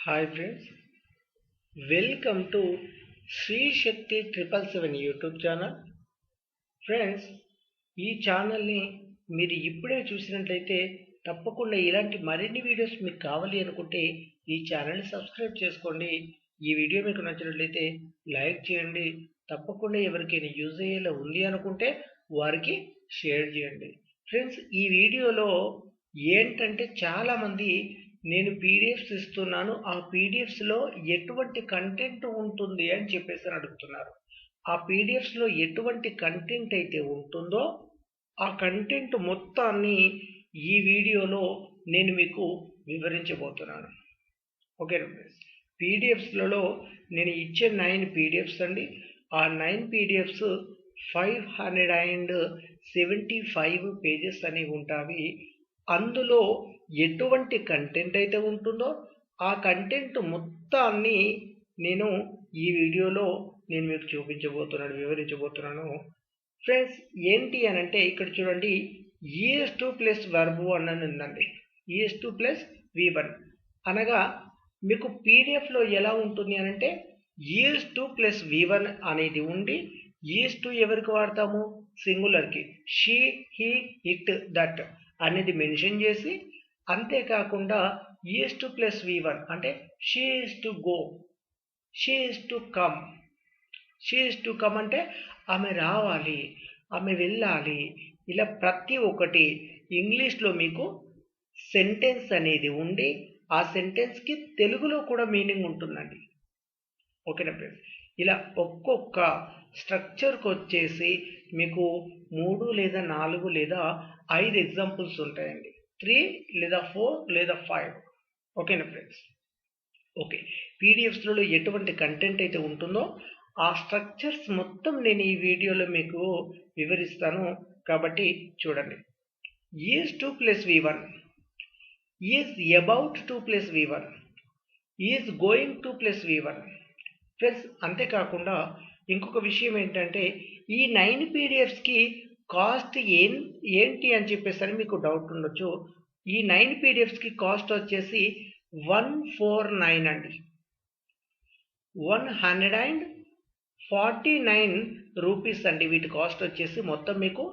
Hi friends, welcome to Sri Shakti 777 YouTube channel. Friends, ఈ ఛానల్ని మీరు ఇప్పుడే చూసినట్లయితే తప్పకుండా ఇలాంటి మరిన్ని వీడియోస్ మీకు కావాలి అనుకుంటే ఈ ఛానల్ని సబ్స్క్రైబ్ చేసుకోండి. ఈ వీడియో మీకు నచ్చినట్లయితే లైక్ చేయండి. తప్పకుండా ఎవరికైనా యూజ్ అయ్యేలా ఉంది అనుకుంటే వారికి షేర్ చేయండి. ఫ్రెండ్స్, ఈ వీడియోలో ఏంటంటే చాలామంది నేను పీడిఎఫ్స్ ఇస్తున్నాను, ఆ పీడిఎఫ్స్లో ఎటువంటి కంటెంట్ ఉంటుంది అని చెప్పేసి అడుగుతున్నారు. ఆ పీడిఎఫ్స్లో ఎటువంటి కంటెంట్ అయితే ఉంటుందో ఆ కంటెంట్ మొత్తాన్ని ఈ వీడియోలో నేను మీకు వివరించబోతున్నాను. ఓకేనా ఫ్రెండ్స్, పీడిఎఫ్స్లలో నేను ఇచ్చే 9 పీడిఎఫ్స్ అండి. ఆ 9 పీడిఎఫ్స్ 575 పేజెస్ అనేవి ఉంటాయి. అందులో ఎటువంటి కంటెంట్ అయితే ఉంటుందో ఆ కంటెంట్ మొత్తాన్ని నేను ఈ వీడియోలో నేను మీకు వివరించబోతున్నాను. ఫ్రెండ్స్, ఏంటి అని అంటే ఇక్కడ చూడండి, ES2 ప్లస్ వర్బ్ అని ఉందండి. ES2 ప్లస్ V1 అనగా మీకు పీడిఎఫ్లో ఎలా ఉంటుంది అని అంటే ES2 ప్లస్ V1 అనేది ఉండి, ES2 ఎవరికి వాడతాము? సింగులర్కి. షీ, హీ, ఇట్, దట్ అనేది మెన్షన్ చేసి, అంతేకాకుండా ES2 ప్లస్ V1 అంటే she is to go, she is to come. She is to come అంటే ఆమె రావాలి, ఆమె వెళ్ళాలి. ఇలా ప్రతి ఒక్కటి ఇంగ్లీష్లో మీకు సెంటెన్స్ అనేది ఉండి ఆ సెంటెన్స్కి తెలుగులో కూడా మీనింగ్ ఉంటుందండి. ఓకేనా ఫ్రెండ్స్, ఇలా ఒక్కొక్క స్ట్రక్చర్కి వచ్చేసి మీకు 3 లేదా 4 లేదా 5 ఎగ్జాంపుల్స్ ఉంటాయండి. 3 లేదా 4 లేదా 5. ఓకేనా ఫ్రెండ్స్. ఓకే, పీడిఎఫ్స్లలో ఎటువంటి కంటెంట్ అయితే ఉంటుందో ఆ స్ట్రక్చర్స్ మొత్తం నేను ఈ వీడియోలో మీకు వివరిస్తాను. కాబట్టి చూడండి. Is 2 plus V1, is about 2 plus V1, is going 2 plus V1. Friends, అంతేకాకుండా ఇంకొక విషయం ఏంటంటే ఈ 9 పీడిఎఫ్స్కి కాస్ట్ ఏంటి అని చెప్పేసి మీకు డౌట్ ఉండొచ్చు. ఈ 9 పీడిఎఫ్స్కి కాస్ట్ వచ్చేసి 149 అండి. 149 రూపీస్ అండి వీటి కాస్ట్ వచ్చేసి. మొత్తం మీకు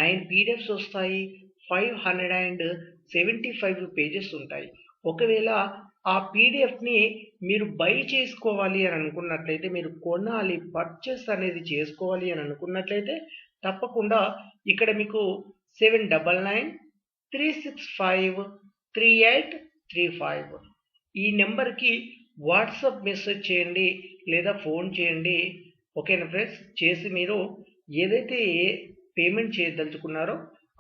9 పీడిఎఫ్స్ వస్తాయి, 575 పేజెస్ ఉంటాయి. ఒకవేళ ఆ పీడిఎఫ్ని మీరు బై చేసుకోవాలి అని అనుకున్నట్లయితే, మీరు కొనాలి, పర్చేస్ అనేది చేసుకోవాలి అని అనుకున్నట్లయితే తప్పకుండా ఇక్కడ మీకు 7999365335 ఈ నెంబర్కి వాట్సాప్ మెసేజ్ చేయండి లేదా ఫోన్ చేయండి. ఓకేనా ఫ్రెండ్స్, చేసి మీరు ఏదైతే పేమెంట్ చేయదలుచుకున్నారో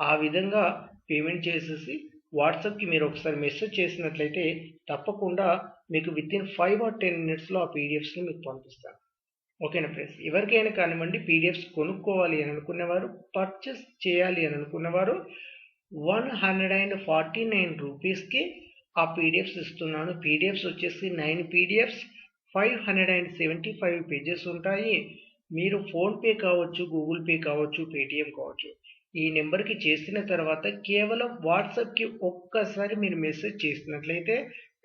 ఆ విధంగా పేమెంట్ చేసేసి వాట్సాప్కి మీరు ఒకసారి మెసేజ్ చేసినట్లయితే తప్పకుండా మీకు వితిన్ 5 or 10 మినిట్స్లో ఆ పీడిఎఫ్స్ని మీకు పంపిస్తాను. ఓకేనా ఫ్రెండ్స్, ఎవరికైనా కానివ్వండి, పీడిఎఫ్స్ కొనుక్కోవాలి అని అనుకునేవారు, పర్చేస్ చేయాలి అని అనుకునేవారు 149 రూపీస్కి ఆ పీడిఎఫ్స్ ఇస్తున్నాను. పీడిఎఫ్స్ వచ్చేసి 9 పీడిఎఫ్స్, 575 పేజెస్ ఉంటాయి. మీరు ఫోన్పే కావచ్చు, గూగుల్ పే కావచ్చు, పేటిఎం కావచ్చు. ఈ నెంబర్కి చేసిన తర్వాత కేవలం వాట్సాప్కి ఒక్కసారి మీరు మెసేజ్ చేసినట్లయితే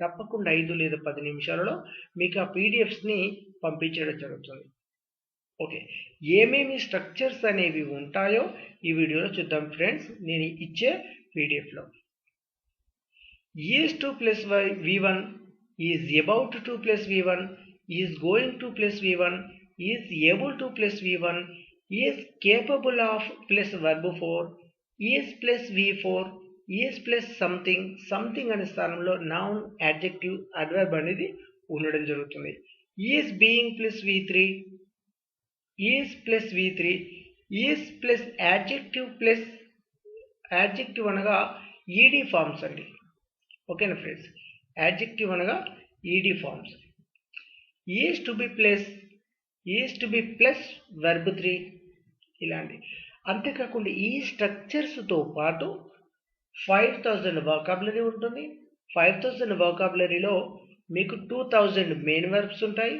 తప్పకుండా 5 లేదా 10 నిమిషాలలో మీకు ఆ పీడిఎఫ్స్ని పంపించడం జరుగుతుంది. ఓకే, ఏమేమి స్ట్రక్చర్స్ అనేవి ఉంటాయో ఈ వీడియోలో చూద్దాం ఫ్రెండ్స్. నేను ఇచ్చే పీడిఎఫ్లో is 2 plus V1, is about 2 plus V1, is going 2 plus V1, is able 2 plus V1, is capable of plus verb 4, is plus V4, is plus something అనే స్థానంలో నౌన్, యాడ్జెక్టివ్, అడ్వర్బ్ అనేది ఉండడం జరుగుతుంది. Is being plus V3, is plus V3, is plus adjective అనగా ED forms అండి. ఓకేనా friends, adjective అనగా ED forms. Is to B plus verb 3 ఇలాంటి. అంతేకాకుండా ఈ స్ట్రక్చర్స్తో పాటు 5000 వొకాబులరీ ఉంటుంది. 5000 వొకాబులరీలో మీకు 2000 మెయిన్ వర్బ్స్ ఉంటాయి,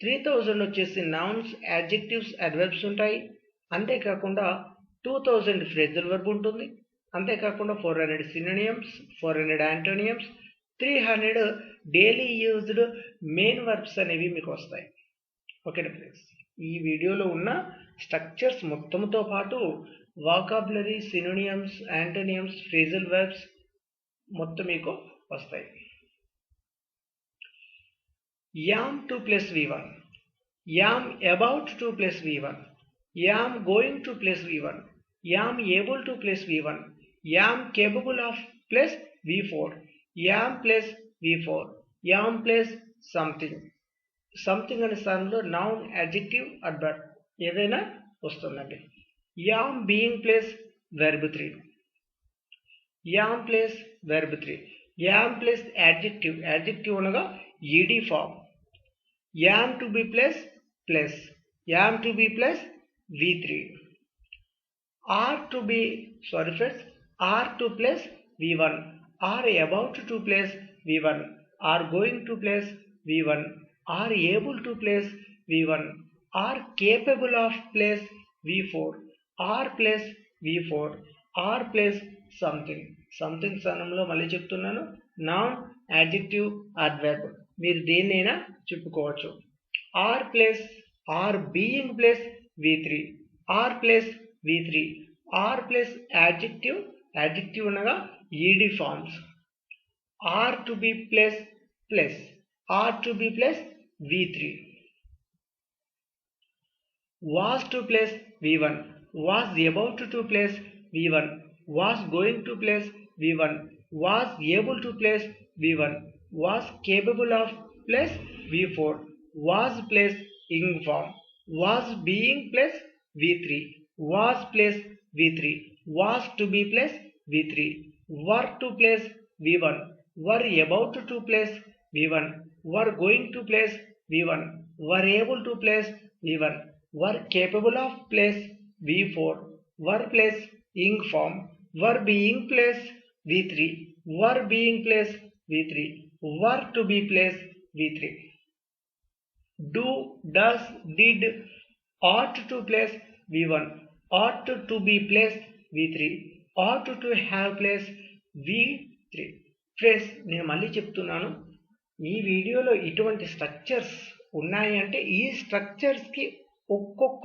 3000 వచ్చేసి నౌన్స్, యాడ్జెక్టివ్స్, అడ్వర్బ్స్ ఉంటాయి. అంతేకాకుండా 2000 ఫ్రేజల్ వర్బ్ ఉంటుంది. అంతేకాకుండా 400 synonyms, 400 antonyms, 300 daily used main verbs అనేవి మీకు వస్తాయి. ఓకేనా ఫ్రెండ్స్, ఈ వీడియోలో ఉన్న స్ట్రక్చర్స్ మొత్తంతో పాటు vocabulary, synonyms, antonyms, phrasal verbs మొత్తం మీకు వస్తాయి. Am 2 plus V1, am about 2 plus V1, am going to plus V1, am able to plus V1, am capable of plus V4, am plus V4, am plus something. Something అనే స్థానంలో noun, adjective, adverb ఏదైనా వస్తుందండి. Am being plus verb 3, am plus verb 3, am plus adjective, adjective అనగా ED form, am to B plus plus, am to B plus V3, are to be are to plus V1, are about to plus V1, are going to plus V1, are able to plus V1, are capable of plus V4, are plus V4, are plus something. Something స్థానంలో మళ్ళీ చెప్తున్నాను, noun, adjective, adverb మీరు దేన్నైనా చెప్పుకోవచ్చు. Are plus are being plus V3, are plus V3, are plus adjective, adjective అనగా ED forms, are to B plus plus, are to B plus V3, was to plus V1, was about to plus V1, was going to plus V1, was able to plus V1, was capable of plus V4, was plus ing form, was being plus V3, was plus V3, was to be plus V3, were to plus V1, were about to plus V1, were going to plus V1, were able to plus V1, were capable of plus V4, were plus ing form, were being plus V3, were being plus V3, were to be plus V3, do, does, did, ought to plus V1, ought to be plus V3, ought to have plus V3. Friends, నేను మళ్ళీ చెప్తున్నాను, ఈ వీడియోలో ఇటువంటి structures ఉన్నాయి అంటే ఈ స్ట్రక్చర్స్కి ఒక్కొక్క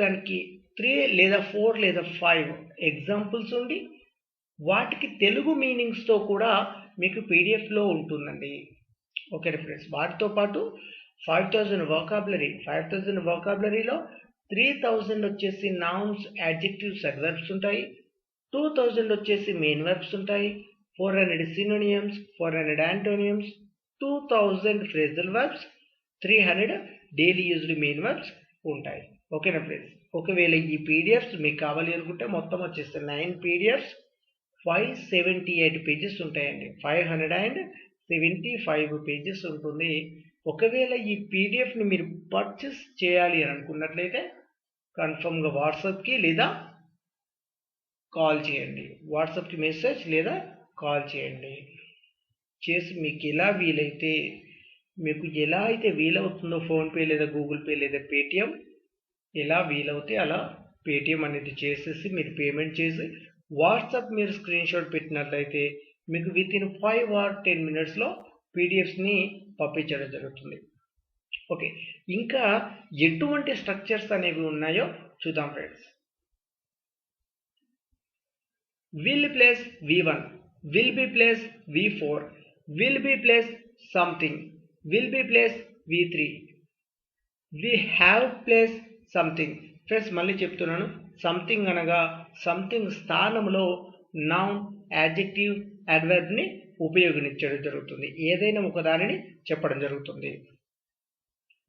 దానికి 3 లేదా 4 లేదా 5 ఎగ్జాంపుల్స్ ఉండి వాటికి తెలుగు మీనింగ్స్తో కూడా మీకు పీడిఎఫ్లో ఉంటుందండి. ఓకే ఫ్రెండ్స్, వాటితో పాటు 5000 వొకాబులరీలో 3000 వచ్చేసి నౌన్స్, అడ్జెక్టివ్స్, అడ్వర్బ్స్ ఉంటాయి. 2000 వచ్చేసి మెయిన్ వర్బ్స్ ఉంటాయి. 400 synonyms, 400 antonyms, 2000 phrasal verbs, 300 daily used main verbs ఉంటాయి. ఓకేనా ఫ్రెండ్స్, ఒకవేళ ఈ పీడిఎఫ్స్ మీకు కావాలి అనుకుంటే మొత్తం వచ్చేసి 9 పీడిఎఫ్స్ 578 పేజెస్ ఉంటాయండి. 575 పేజెస్ ఉంటుంది. ఒకవేళ ఈ పీడిఎఫ్ని మీరు పర్చేస్ చేయాలి అని అనుకున్నట్లయితే కన్ఫర్మ్గా వాట్సాప్కి లేదా కాల్ చేయండి. వాట్సాప్కి మెసేజ్ లేదా కాల్ చేయండి. చేసి మీకు ఎలా వీలైతే, మీకు ఎలా అయితే వీలవుతుందో ఫోన్పే లేదా గూగుల్ పే లేదా పేటిఎం ఎలా వీలవుతే అలా పేటిఎం అనేది చేసేసి మీరు పేమెంట్ చేసి వాట్సాప్ మీరు స్క్రీన్ షాట్ పెట్టినట్లయితే మీకు వితిన్ 5 or 10 minutesలో పీడిఎఫ్స్ని పంపించడం జరుగుతుంది. ఓకే, ఇంకా ఎటువంటి స్ట్రక్చర్స్ అనేవి ఉన్నాయో చూద్దాం friends. will plus V1, will be plus V4, will be plus something, will be plus V3, we have plus something. Friends మళ్ళీ చెప్తున్నాను, సంథింగ్ అనగా సంథింగ్ స్థానంలో నౌన్, అడ్జెక్టివ్, అడ్వర్బ్ని ఉపయోగించడం జరుగుతుంది. ఏదైనా ఒక దానిని చెప్పడం జరుగుతుంది.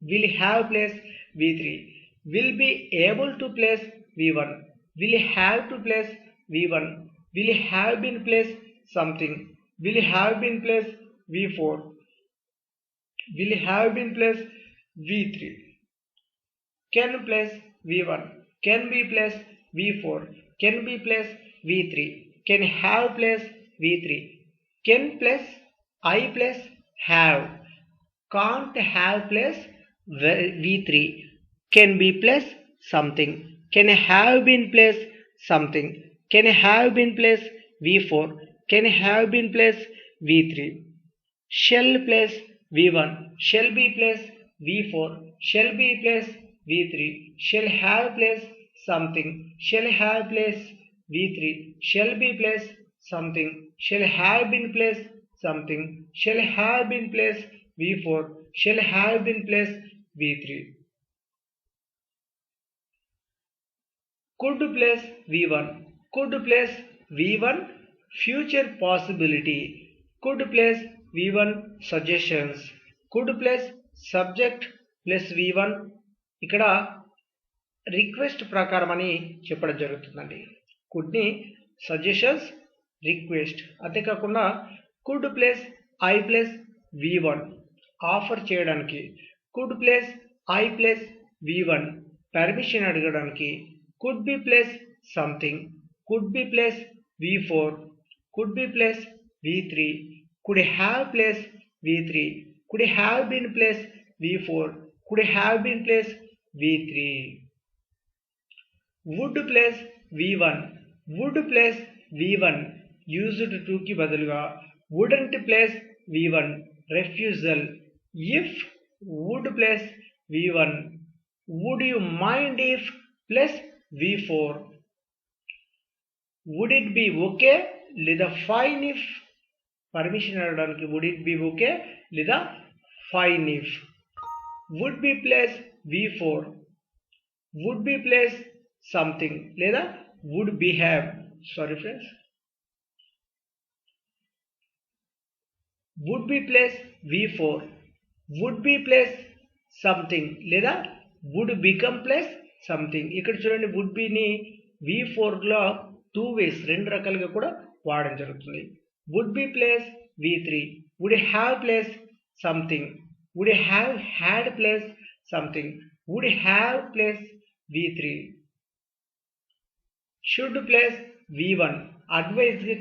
will have plus V3, will be able to plus V1, will have to plus V1, will have been plus something, will have been plus V4, will have been plus V3, can plus V1, can be plus V4, can be plus V3, can have plus V3, can plus I plus have, can't have plus V3, can be plus something, can have been plus something, can have been plus V4, can have been plus V3. Shall plus V1. Shall be plus V4. Shall be plus V3. Shall have plus something. Shall have plus V3. Shall be plus something. Shall have been plus something. Shall have been plus V4. Shall have been plus V3. Could plus V1. Could plus V1 future possibility. Could plus V1 suggestions. Could plus subject plus V1 ఇక్కడ request ప్రకారం అని చెప్పడం జరుగుతుందండి. Could ని suggestions, request, అంతేకాకుండా could plus I plus V1 offer చేయడానికి, could plus I plus V1 permission అడగడానికి, could be plus something, could be plus V4, could be plus V3, could have plus V3, could have been plus V4, could have been plus V3. Would plus V1, would plus V1 used to ki బదులుగా wouldn't plus V1 refusal. If would plus V1, would you mind if plus V4. Would it be okay లేదా fine if permission అడగడానికి would it be okay లేదా fine if. would be plus V4, would be plus something లేదా would behave. Sorry friends, would be plus V4, would be plus something లేదా would become plus something. ఇక్కడ చూడండి, would బీని V4 లో 2 ways, 2 రకాలుగా కూడా వాడడం జరుగుతుంది. Would be plus V3, would have plus something, would have had plus something, would have plus V3. Should plus V1 advice గా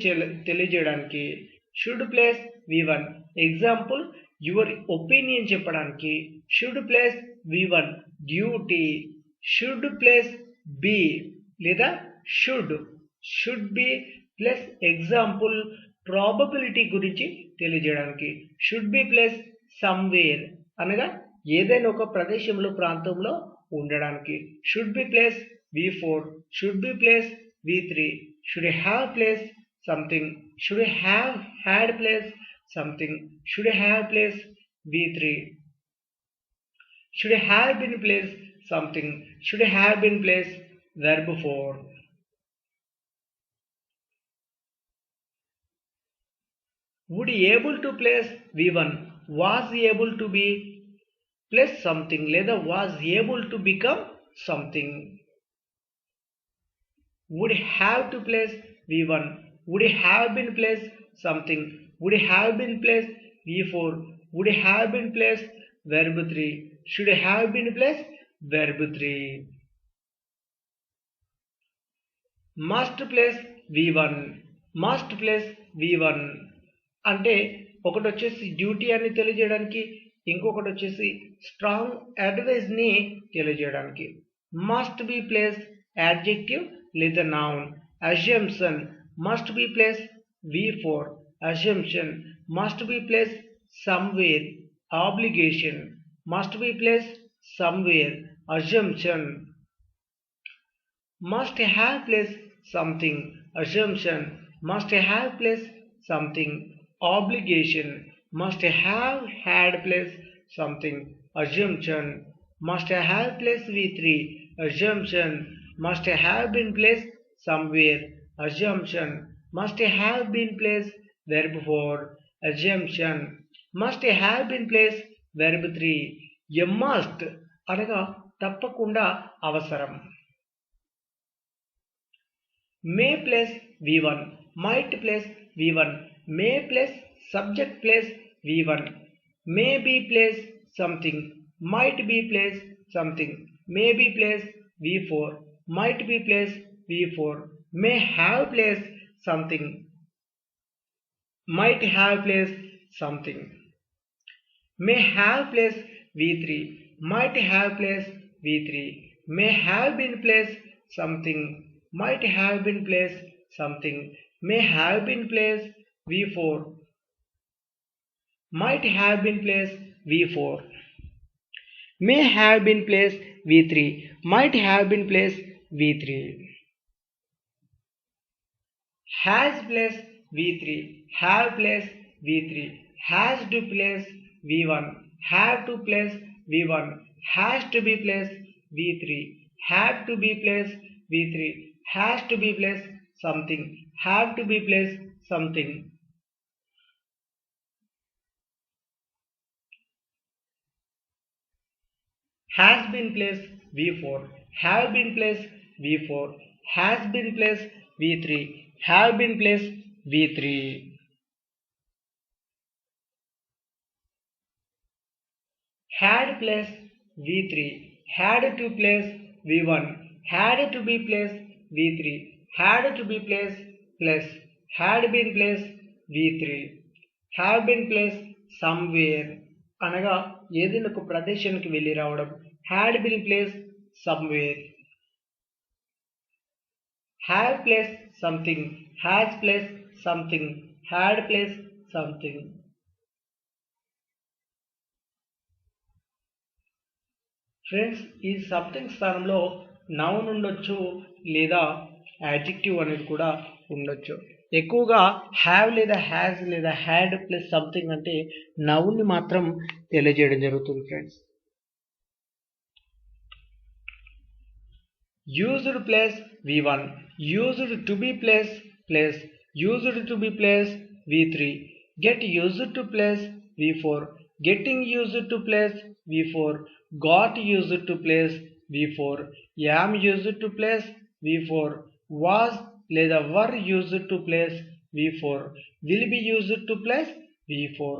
తెలియజేయడానికి, should plus V1 example your opinion చెప్పడానికి, should plus V1 duty, should plus be లేదా should be plus example probability గురించి తెలియజేయడానికి, should be plus somewhere అనగా ఏదైనా ఒక ప్రదేశంలో, ప్రాంతంలో ఉండడానికి, should be plus V4, should be plus V3, should have plus something, should have had plus something, should have plus V3, should have been plus something, should have been placed verb 4. Would able to place V1, was able to be plus something లేదా was able to become something. Would have to place V1, would have been placed something, would have been placed V4, would have been placed verb 3, should have been placed verb 3. must plus V1, must plus V1 అంటే ఒకటి వచ్చేసి duty అని తెలియజేయడానికి, ఇంకొకటి వచ్చేసి strong advise ని తెలియజేయడానికి. must be plus adjective లేదా noun. assumption must be plus V4, assumption must be plus somewhere, obligation must be plus somewhere, assumption. Must have plus something, assumption must have plus something, obligation must have had plus something, assumption must have plus V3, assumption must have been placed somewhere, assumption must have been placed verb 4, assumption must have been placed verb 3. A must అనగా తప్పకుండా అవసరం. May plus V1, might plus V1, may plus subject plus V1, may be plus something, might be plus something, may be plus V4, might be plus V4, may have plus something, might have plus something, may have plus V3, might have plus V3, may have been plus something, might have been plus something, may have been plus V4, might have been placed V4, may have been placed V3, might have been placed V3, has placed V3, have placed V3, has to place V1, have to place V1, has to be placed V3, have to be placed V3, has to be placed something, have to be placed something. Has been placed V4, have been placed V4, has been placed V3, have been placed V3. Had placed V3, had to place V1, had to be placed V3, had to be placed plus, had been placed V3, have been placed somewhere అనగా ఏదైనా ఒక ప్రదేశానికి వెళ్ళి రావడం. had been placed somewhere, have placed something, has placed something, had placed something. Friends, ఈ something స్థానంలో noun ఉండొచ్చు లేదా యాడ్జెక్టివ్ అనేది కూడా ఉండొచ్చు. ఎక్కువగా హ్యావ్ లేదా హ్యాజ్ లేదా హ్యాడ్ ప్లస్ సంథింగ్ అంటే నౌన్ని మాత్రం తెలియజేయడం జరుగుతుంది friends. Used plus V1, used to be plus plus, used to be plus V3, get used to plus V4, getting used to place V4, got used to place V4, am used to place V4, was లేదా were used to place V4, will be used to place V4,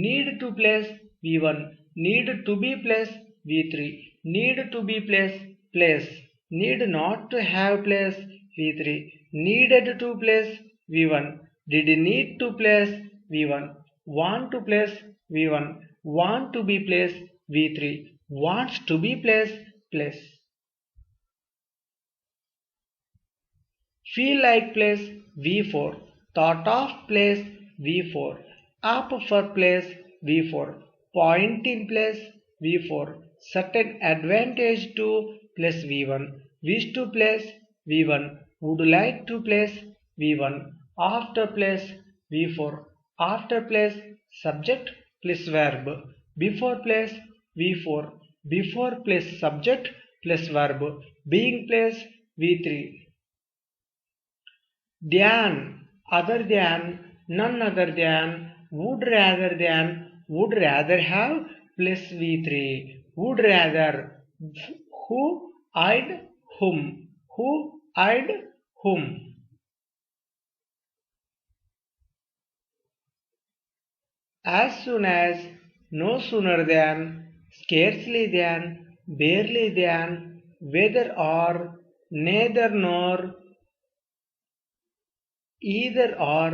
need to place V1, need to be place V3, need to be place place, need not to have place V3, needed to place V1, did need to place V1, want to place V1, want to be placed V3, wants to be placed place. Feel like place V4, thought of place V4, up for place V4, point in place V4, certain advantage to place V1, wish to place V1, would like to place V1, after place V4, after place subject plus verb, before place V4, before place subject plus verb, being place V3. Than, other than, none other than, would rather have plus V3, would rather, who, I'd, whom, who, I'd, whom. As soon as, no sooner than, scarcely than, barely than, whether or, neither nor, either or,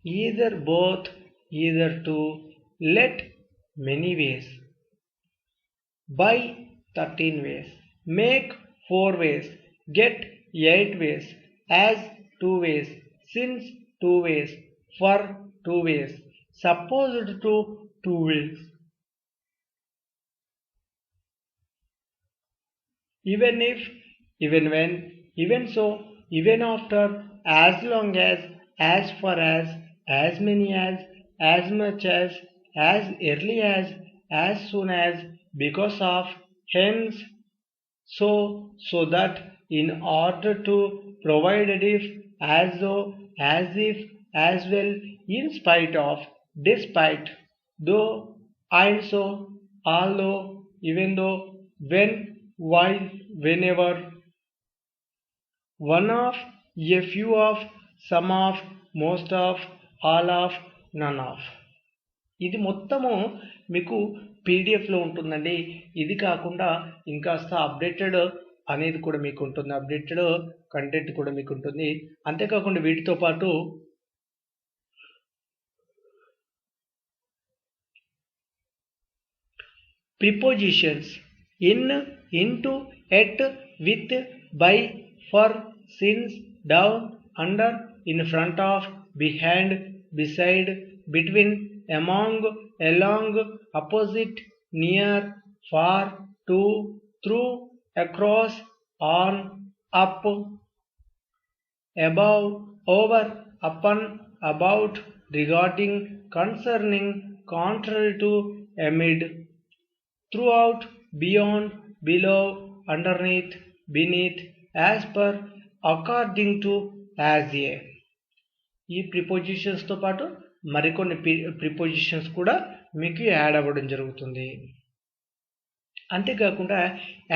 either both, either to, let, many ways, buy 13 ways, make 4 ways, get 8 ways, as 2 ways, since 2 ways, for 2 ways, supposed to 2 ways. Even if, even when, even so, even after, as long as far as many as much as early as soon as, because of, hence, so that, in order to, provided if, as though, as if, as well, in spite of, despite, though, and so, although, even though, when, while, whenever, one of, a few of, some of, most of, all of, none of. ఇది మొత్తము మీకు పీడిఎఫ్లో ఉంటుందండి. ఇది కాకుండా ఇంకాస్త updated అనేది కూడా మీకు ఉంటుంది, అప్డేటెడ్ కంటెంట్ కూడా మీకు ఉంటుంది. అంతేకాకుండా వీటితో పాటు prepositions in, into, at, with, by, for, since, down, under, in front of, behind, beside, between, among, along, opposite, near, far, to, through, across, on, up, above, over, upon, about, regarding, concerning, contrary to, amid, throughout, beyond, below, underneath, beneath, as per, according to, as a. ఈ ప్రిపోజిషన్స్తో పాటు మరికొన్ని prepositions కూడా మీకు add అవ్వడం జరుగుతుంది. అంతేకాకుండా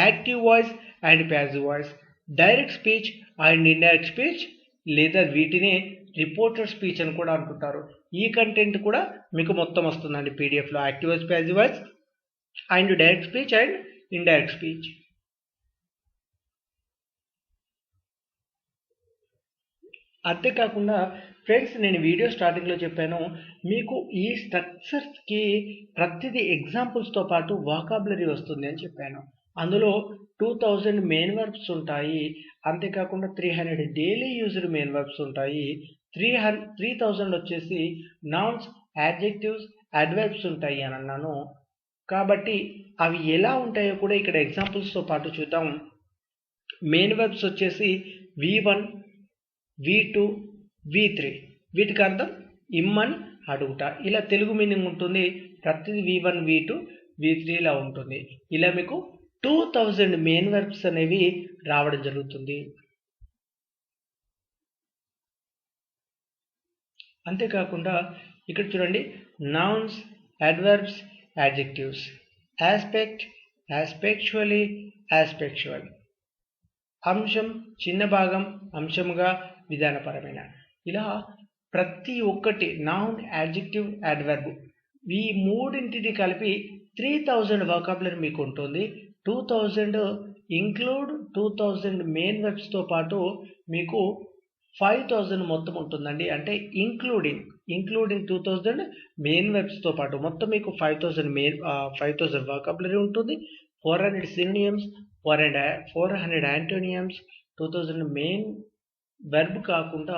active voice and passive voice, direct speech and indirect speech, లేదా వీటిని రిపోర్టర్ స్పీచ్ అని కూడా అంటుంటారు. ఈ కంటెంట్ కూడా మీకు మొత్తం వస్తుందండి పీడిఎఫ్లో. Active voice, passive voice and direct speech and indirect speech. అంతేకాకుండా ఫ్రెండ్స్, నేను వీడియో స్టార్టింగ్లో చెప్పాను, మీకు ఈ స్ట్రక్చర్స్కి ప్రతిదీ ఎగ్జాంపుల్స్తో పాటు వాకాబులరీ వస్తుంది అని చెప్పాను. అందులో 2000 మెయిన్ వర్బ్స్ ఉంటాయి. అంతేకాకుండా 300 డైలీ యూజ్డ్ మెయిన్ వర్బ్స్ ఉంటాయి. 3000 వచ్చేసి నౌన్స్, యాడ్జెక్టివ్స్, అడ్వర్బ్స్ ఉంటాయి అని అన్నాను. కాబట్టి అవి ఎలా ఉంటాయో కూడా ఇక్కడ ఎగ్జాంపుల్స్తో పాటు చూద్దాం. మెయిన్ వర్బ్స్ వచ్చేసి V1, V2, V3. వీటికి అర్థం ఇమ్మని అడుగుట. ఇలా తెలుగు మీనింగ్ ఉంటుంది. ప్రతిది V1, V2, V3 ఇలా ఉంటుంది. ఇలా మీకు 2000 మెయిన్ వర్బ్స్ అనేవి రావడం జరుగుతుంది. అంతేకాకుండా ఇక్కడ చూడండి, నౌన్స్, అడ్వర్బ్స్, యాడ్జెక్టివ్స్, ఆస్పెక్ట్, ఆస్పెక్చువలీ, ఆస్పెక్చువల్, అంశం, చిన్న భాగం, అంశముగా, విధానపరమైన, ఇలా ప్రతి ఒక్కటి నౌన్, యాడ్జెక్టివ్, అడ్వర్బ్ ఈ మూడింటిని కలిపి 3000 వొకాబులరీ మీకు ఉంటుంది. 2000 ఇంక్లూడ్ 2000 మెయిన్ వర్బ్స్తో పాటు మీకు 5000 మొత్తం ఉంటుందండి. అంటే ఇంక్లూడింగ్ 2000 మెయిన్ వర్బ్స్తో పాటు మొత్తం మీకు 5000 వొకాబులరీ ఉంటుంది. 400 సినోనిమ్స్, 400 యాంటోనియమ్స్, 2000 మెయిన్ వెర్బ్ కాకుండా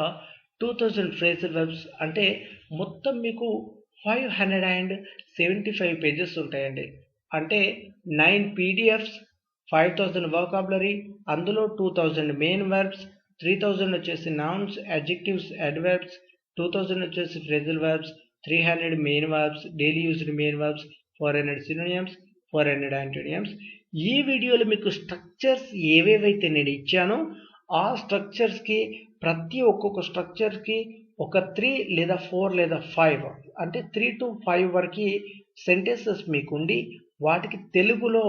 2000 ఫ్రేజల్ వెర్బ్స్, అంటే మొత్తం మీకు 575 పేజెస్ ఉంటాయండి. అంటే 9 PDFs, 5000 వొకాబులరీ, అందులో 2000 మెయిన్ వెర్బ్స్, 3000 వచ్చేసి నౌన్స్, అడ్జెక్టివ్స్, అడ్వర్బ్స్, 2000 వచ్చేసి phrasal verbs, 300 main verbs, daily used main verbs, 400 synonyms, 400 antonyms. ఈ వీడియోలో మీకు స్ట్రక్చర్స్ ఏవేవైతే నేను ఇచ్చానో ఆ స్ట్రక్చర్స్కి ఒక్కొక్క స్ట్రక్చర్కి ఒక 3 లేదా 4 లేదా 5, అంటే 3 to 5 వరకు సెంటెన్సెస్ మీకు ఉండి వాటికి తెలుగులో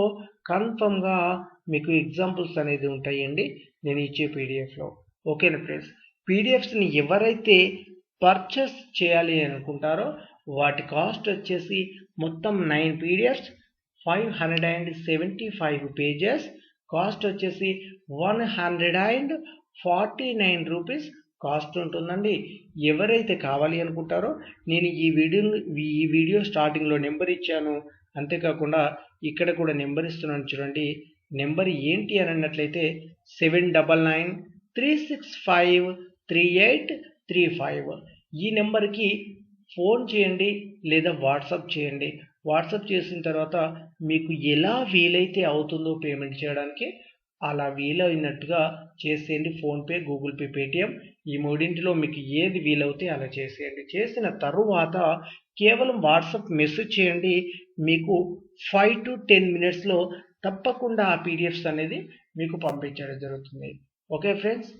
కన్ఫర్మ్గా మీకు ఎగ్జాంపుల్స్ అనేది ఉంటాయండి నేను ఇచ్చే పీడిఎఫ్లో. ఓకేనా ఫ్రెండ్స్, పీడిఎఫ్స్ని ఎవరైతే పర్చేస్ చేయాలి అనుకుంటారో వాటి కాస్ట్ వచ్చేసి మొత్తం 9 PDFs, 575 పేజెస్, కాస్ట్ వచ్చేసి 149 రూపీస్ కాస్ట్ ఉంటుందండి. ఎవరైతే కావాలి అనుకుంటారో నేను ఈ వీడియో స్టార్టింగ్లో నెంబర్ ఇచ్చాను. అంతేకాకుండా ఇక్కడ కూడా నెంబర్ ఇస్తున్నాను చూడండి. నెంబర్ ఏంటి అని అన్నట్లయితే 7993653835. ఈ నెంబర్కి ఫోన్ చేయండి లేదా వాట్సాప్ చేయండి. వాట్సాప్ చేసిన తర్వాత మీకు ఎలా వీలైతే అవుతుందో పేమెంట్ చేయడానికి అలా వీలైనట్టుగా చేసేయండి. ఫోన్పే, గూగుల్ పే, పేటిఎం ఈ మూడింటిలో మీకు ఏది వీలవుతే అలా చేసేయండి. చేసిన తరువాత కేవలం వాట్సాప్ మెసేజ్ చేయండి. మీకు 5 to 10 minutesలో తప్పకుండా ఆ పీడిఎఫ్స్ అనేది మీకు పంపించడం జరుగుతుంది. Okay friends.